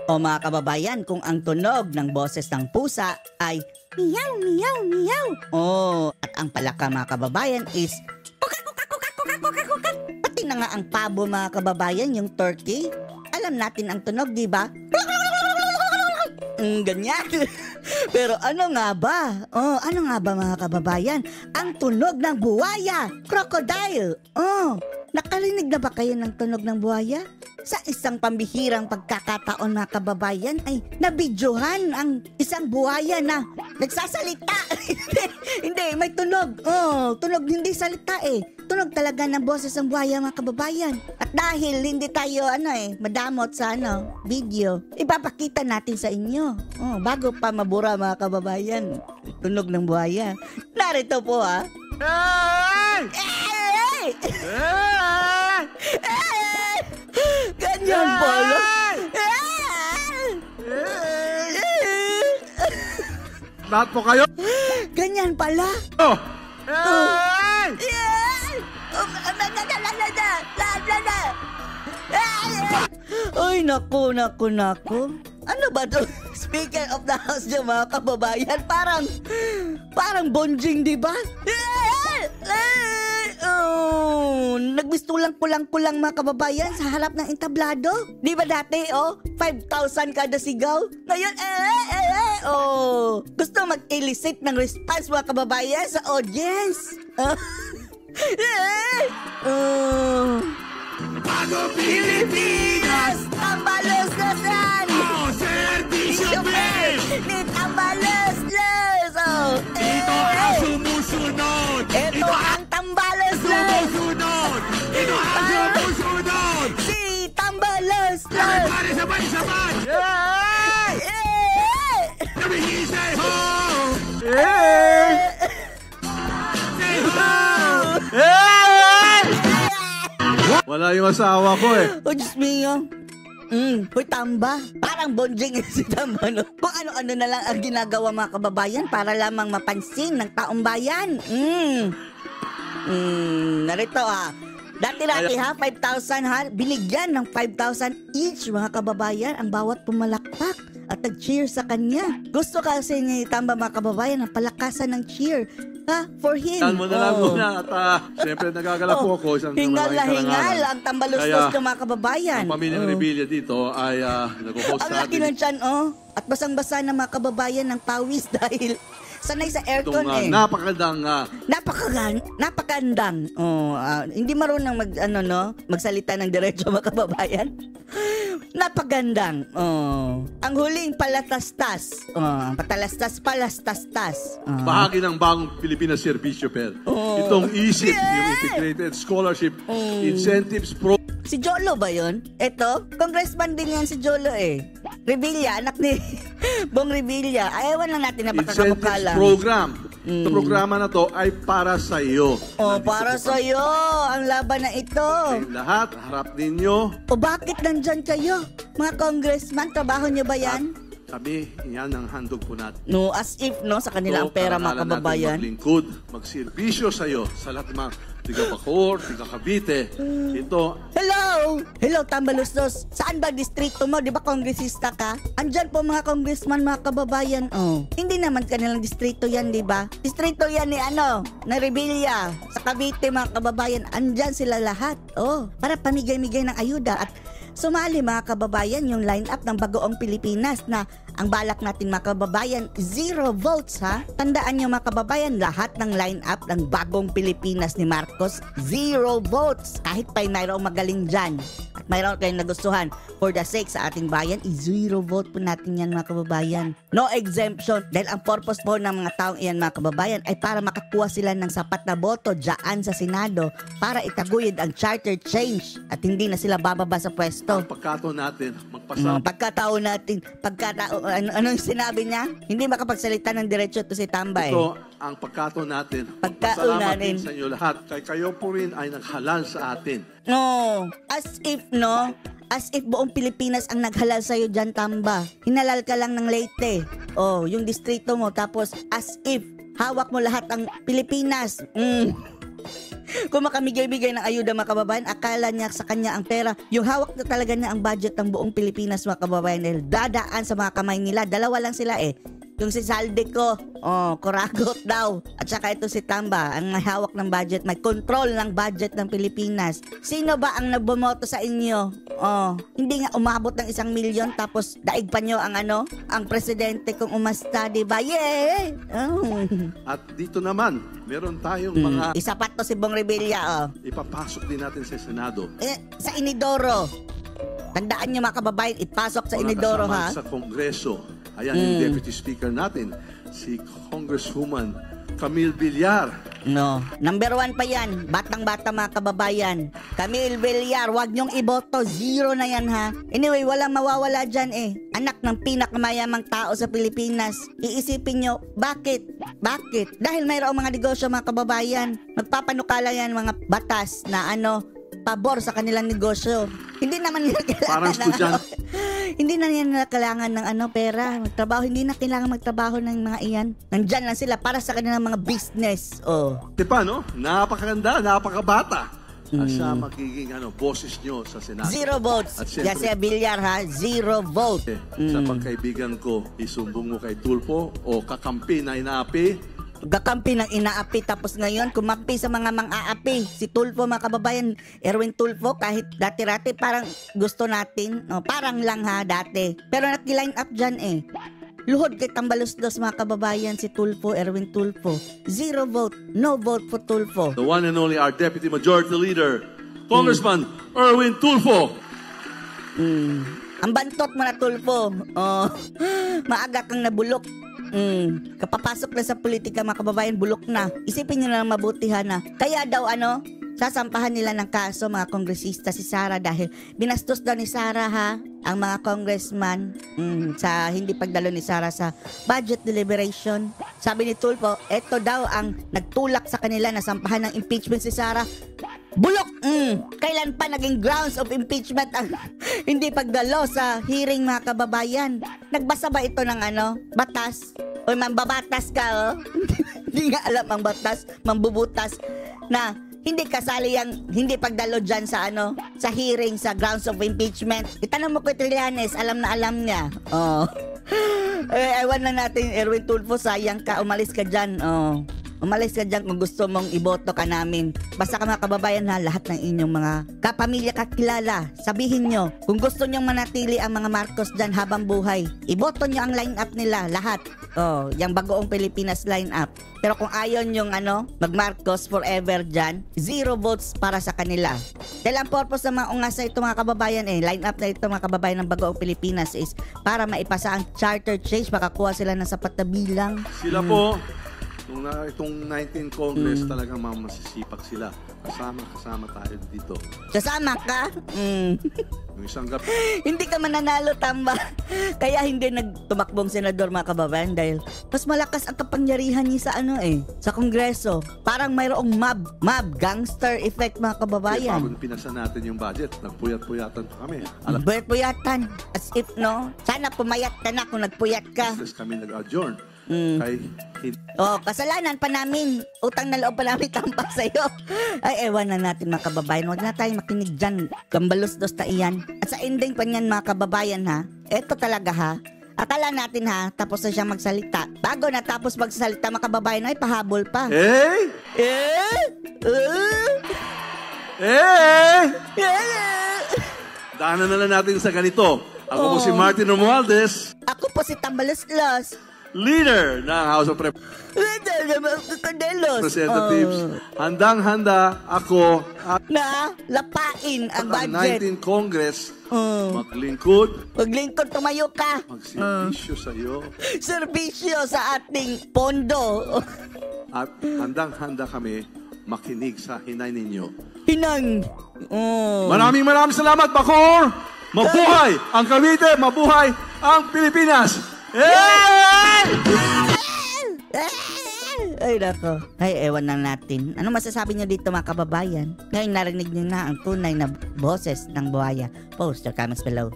O mga kababayan, kung ang tunog ng boses ng pusa ay meow, meow, meow. At ang palaka mga kababayan is kukak, kukak, kukak, kukak, kukak, kukak. Pati na nga ang pabo mga kababayan, yung turkey. Alam natin ang tunog, di ba? Ganyan. Pero ano nga ba? Ano nga ba mga kababayan? Ang tunog ng buwaya, crocodile. Nakarinig na ba kayo ng tunog ng buwaya? Sa isang pambihirang pagkakataon mga kababayan ay nabidyohan ang isang buwaya na nagsasalita. Hindi, may tunog. Tunog hindi salita eh. Tunog talaga ng boses ng buhaya mga kababayan. At dahil hindi tayo madamot sa video, ipapakita natin sa inyo. Bago pa mabura mga kababayan, tunog ng buhaya. Narito po ha. Hey! Hey! Hey! Ganyan pala. Lahat po kayo? Ganyan pala. Ay, naku. Ano ba to? Speaker of the house niya mga kababayan. Parang bonjing, di ba? Nagbistulang kulang mga kababayan sa harap ng entablado. Di ba dati, 5,000 kada sigaw? Ngayon, gusto mag-elicit ng response mga kababayan sa audience. Bago Pilipinas! Tambalos-losan! Servisyo Pes! Ni Tambalos-los! Ito ang sumusunod! Ito ang Tambalos-los! Sumusunod! Ito ang sumusunod! Si Tambalos-los! Pare sabay-sabay! Nabihise ho! Say ho! Wala yung asawa ko eh. Diyos mio. Hoy, Tamba. Parang bonjing si Tamba, no? Kung ano-ano na lang ang ginagawa mga kababayan para lamang mapansin ng taong bayan. Narito Dati-dati 5,000 binigyan ng 5,000 each mga kababayan ang bawat pumalakpak at nag-cheer sa kanya. Gusto kasi ni Tamba mga kababayan ang palakasan ng cheer for him. Saan mo na lang muna at siyempre nagagala po ako. Hingal na hingal ang tambalustos ng mga kababayan. Ang pamilya ng Rebilla dito ay nag-host ang laki ng tiyan, at basang-basa ng mga kababayan ng pawis dahil sanay sa aircon napakagandang. Hindi marunong magsalita ng diretso mga kababayan. Napagandang. Ang huling palatastas. Palastas. Bahagi ng bagong Pilipinas Servisyo Per. Itong ISIP, yung Integrated Scholarship Incentives Program. Si Jolo ba yun? Eto, congressman din yan si Jolo Revilla, anak ni Bong Revilla. Ayawan lang natin na pagkakamukha lang. Program. Ito programa na to ay para sa iyo. Para sa iyo ang laban na ito. Lahat, harap ninyo. Bakit nandyan kayo? Mga congressman, trabaho niyo ba yan? Kami, yan ang handog po natin. No, as if, sa kanila ang pera mga kababayan. Maglingkod, magserbisyo sa iyo, sa lahat ng mga tiga-Bacoor, tiga-Cavite. Ito. Hello, Tambalustos. Saan ba distrito mo? Di ba kongresista ka? Andyan po mga congressman, mga kababayan. Hindi naman kanilang distrito yan, di ba? Distrito yan ni na Rebilla. Sa Cavite, mga kababayan. Andyan sila lahat. Para pamigay-migay ng ayuda at sumali mga kababayan yung line-up ng Bagoong Pilipinas na ang balak natin mga kababayan, 0 votes Tandaan nyo mga kababayan, lahat ng line-up ng Bagong Pilipinas ni Marcos, 0 votes. Kahit pa'y mayroong magaling dyan at mayroon kayong nagustuhan for the sake sa ating bayan, 0 vote po natin yan mga kababayan. No exemption dahil ang purpose po ng mga taong iyan mga kababayan ay para makakuha sila ng sapat na boto dyan sa Senado para itaguyod ang charter change at hindi na sila bababa sa pwesto. Ang pagkataon natin, magpasama. Ano yung sinabi niya? Hindi makapagsalita ng diretso to si Tambay. Ito ang pagkataon natin. Pagkataon din sa inyo lahat. Kayo po rin ay naghalal sa atin. As if buong Pilipinas ang naghalal sa'yo dyan, Tamba. Hinalal ka lang ng Leyte. Yung distrito mo. Tapos as if hawak mo lahat ang Pilipinas. Kung makamigay-bigay ng ayuda mga kababayan, akala niya sa kanya ang pera. Yung hawak na talaga niya ang budget ng buong Pilipinas mga kababayan dahil dadaan sa mga kamay nila. Dalawa lang sila eh. Yung si Saldico, Coragot daw. At saka ito si Tamba, ang may hawak ng budget, may control ng budget ng Pilipinas. Sino ba ang nagbumoto sa inyo? Hindi nga umabot ng 1 milyon tapos daig pa nyo ang presidente kung umasta, diba? Yay! At dito naman, meron tayong mga Isa pa to si Bong Revilla, ipapasok din natin sa Senado. sa Inidoro. Tandaan nyo mga kababayan, ipasok sa Mga Inidoro kasama ha. sa Kongreso. Ayan yung Deputy Speaker natin, si Congresswoman Camille Villar. No, number 1 pa yan. Batang-bata mga kababayan. Camille Villar, wag nyong iboto. 0 na yan ha. Anyway, walang mawawala dyan eh. Anak ng pinakamayamang tao sa Pilipinas. Iisipin nyo, bakit? Bakit? Dahil mayroong mga negosyo mga kababayan. Magpapanukala yan mga batas na pabor sa kanilang negosyo. Hindi naman nila Parang kailangan hindi na nila kailangan ng pera, magtrabaho. Hindi na kailangan magtrabaho ng mga iyan. Nandyan lang sila para sa kanilang mga business. Diba, no? Napakaganda, napakabata. At siya magiging boses nyo sa Senado. 0 votes. At syempre, Yasea Villar ha, 0 vote. sa pagkaibigan ko, isumbong mo kay Tulfo o kakampi na inaapi. Gakampi ng inaapi tapos ngayon kumampi sa mga mang-aapi. Si Tulfo mga kababayan, Erwin Tulfo, kahit dati-rati parang gusto natin. Parang lang ha dati. Pero nag-line up dyan eh. Luhod kay Tambaluslos mga kababayan si Tulfo, Erwin Tulfo. 0 vote, no vote for Tulfo. The one and only our Deputy Majority Leader, Congressman Erwin Tulfo. Ang bantot mo na Tulfo. Maaga kang nabulok. Kapapasok na sa politika mga kababayan, bulok na. Isipin nyo na lang mabuti na. Kaya daw sasampahan nila ng kaso mga kongresista si Sara dahil binastos daw ni Sara ha ang mga congressman sa hindi pagdalo ni Sara sa budget deliberation. Sabi ni Tulfo, eto daw ang nagtulak sa kanila na sampahan ng impeachment si Sara. Bulok! Kailan pa naging grounds of impeachment ang hindi pagdalo sa hearing mga kababayan? Nagbasa ba ito ng batas? O mambabatas ka Hindi nga alam ang batas, mambubutas na hindi kasali ang hindi pagdalo dyan sa sa hearing sa grounds of impeachment. Itanong mo kay Trillanes, alam na alam niya. Ewan na natin, Erwin Tulfo, sayang ka, umalis ka dyan. Umalis ka dyan kung gusto mong iboto ka namin. Basta ka mga kababayan ha, lahat ng inyong mga kapamilya kakilala, sabihin nyo, kung gusto nyong manatili ang mga Marcos dyan habang buhay, iboto nyo ang line-up nila, lahat. Yung Bagoong Pilipinas line-up. Pero kung ayaw nyong mag-Marcos forever dyan, 0 votes para sa kanila. Dahil ang purpose ng mga ungasa ito mga kababayan line-up na ito mga kababayan ng Bagoong Pilipinas is para maipasa ang charter change, makakuha sila ng sapat na bilang. Sila po, itong 19 Congress talagang masisipag sila. Kasama tayo dito. Kasama ka? Yung isang gabi. Hindi ka mananalo, Tamba. Kaya hindi nagtumakbong senador mga kababayan dahil mas malakas ang kapangyarihan niya sa sa Kongreso. Parang mayroong mob, gangster effect mga kababayan. Bago pinasa natin yung budget, nagpuyat-puyatan pa kami. Puyat-puyatan. As if, sana pumayat ka na kung nagpuyat ka. Tapos kami nag-adjourn. Kasalanan pa namin. Utang na loob pa namin Tamba sa'yo. Ay, ewan na natin mga kababayan. Huwag na tayo makinig dyan. Gambalos-dos ta iyan. At sa ending pa niyan mga kababayan ha, eto talaga ha. Akala natin ha, tapos na siya magsalita. Bago natapos magsalita mga kababayan, ay pahabol pa. Daanan na lang natin sa ganito. Ako po si Martin Romualdez. Ako po si Tambaluslos. Leader ng House of Representatives. Handang-handa ako at lapain ang ang budget. 19 Congress maglingkod, Tumayo ka. magservisyo sa iyo, Serbisyo sa ating pondo. at handang-handa kami makinig sa hinay ninyo. Hinang. Maraming salamat, Bacoor! Mabuhay ang Cavite! Mabuhay ang Pilipinas! Ay, nako. Ay, ewan na natin. Ano masasabi niyo dito mga kababayan? Ngayon narinig niyo na ang tunay na boses ng buhaya. Post your comments below.